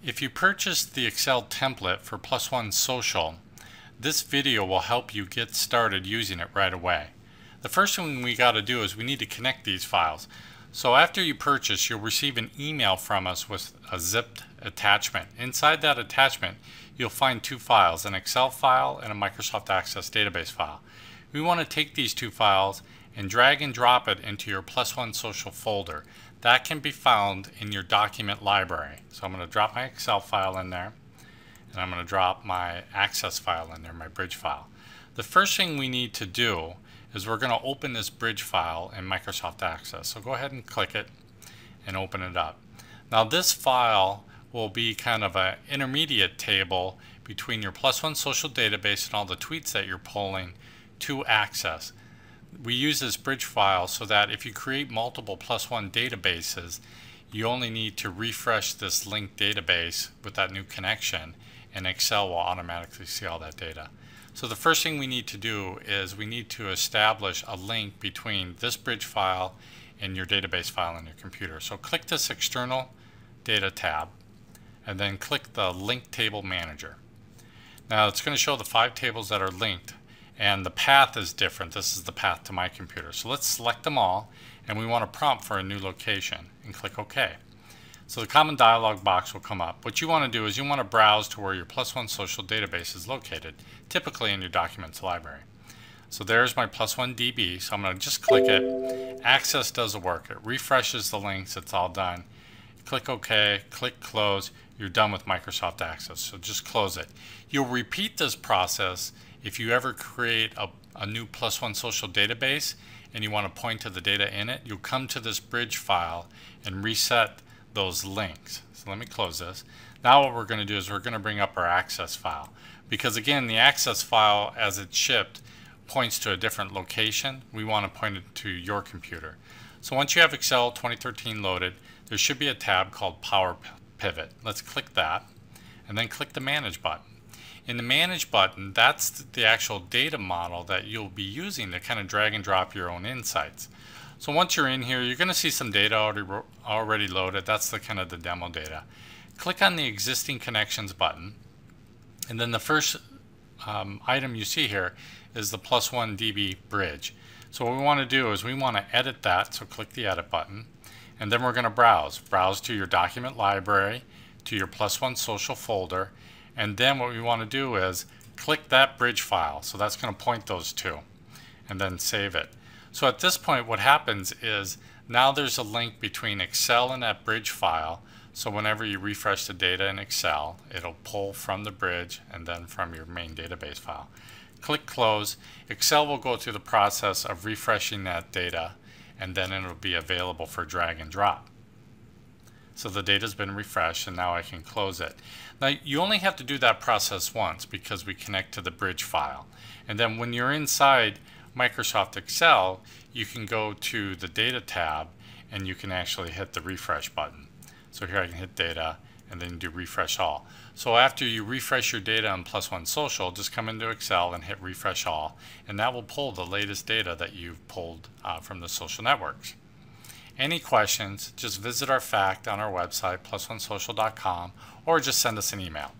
If you purchased the Excel template for Plus One Social, this video will help you get started using it right away. The first thing we got to do is we need to connect these files. So after you purchase, you'll receive an email from us with a zipped attachment. Inside that attachment, you'll find two files, an Excel file and a Microsoft Access database file. We want to take these two files and drag and drop it into your Plus One Social folder. That can be found in your document library. So I'm going to drop my Excel file in there, and I'm going to drop my Access file in there, my bridge file. The first thing we need to do is we're going to open this bridge file in Microsoft Access. So go ahead and click it and open it up. Now this file will be kind of an intermediate table between your Plus One Social database and all the tweets that you're pulling to Access. We use this bridge file so that if you create multiple Plus One databases, you only need to refresh this linked database with that new connection, and Excel will automatically see all that data. So the first thing we need to do is we need to establish a link between this bridge file and your database file on your computer. So click this External Data tab and then click the Link Table Manager. Now it's going to show the 5 tables that are linked, and the path is different. This is the path to my computer. So let's select them all, and we want to prompt for a new location and click OK. So the common dialog box will come up. What you want to do is you want to browse to where your Plus One Social database is located, typically in your Documents library. So there's my Plus One DB, so I'm going to just click it. Access does the work. It refreshes the links. It's all done. Click OK, click Close. You're done with Microsoft Access, so just close it. You'll repeat this process if you ever create a new Plus One Social database and you want to point to the data in it. You'll come to this bridge file and reset those links. So let me close this. Now what we're going to do is we're going to bring up our Access file, because again the Access file as it's shipped points to a different location. We want to point it to your computer. So once you have Excel 2013 loaded, there should be a tab called Power Pivot. Let's click that and then click the Manage button. In the Manage button, that's the actual data model that you'll be using to kind of drag and drop your own insights. So once you're in here, you're going to see some data already loaded. That's the kind of the demo data. Click on the Existing Connections button, and then the first item you see here is the Plus One DB bridge. So what we want to do is we want to edit that, so click the Edit button, and then we're going to browse. Browse to your document library, to your Plus One Social folder, and then what we want to do is click that bridge file. So that's going to point those two, and then save it. So at this point what happens is now there's a link between Excel and that bridge file. So whenever you refresh the data in Excel, it'll pull from the bridge and then from your main database file. Click Close. Excel will go through the process of refreshing that data, and then it'll be available for drag and drop. So the data's been refreshed, and now I can close it. Now you only have to do that process once because we connect to the bridge file. And then when you're inside Microsoft Excel, you can go to the Data tab and you can actually hit the refresh button. So here I can hit Data and then do Refresh All. So after you refresh your data on Plus One Social, just come into Excel and hit Refresh All, and that will pull the latest data that you've pulled from the social networks. Any questions, just visit our fact on our website, plusonesocial.com, or just send us an email.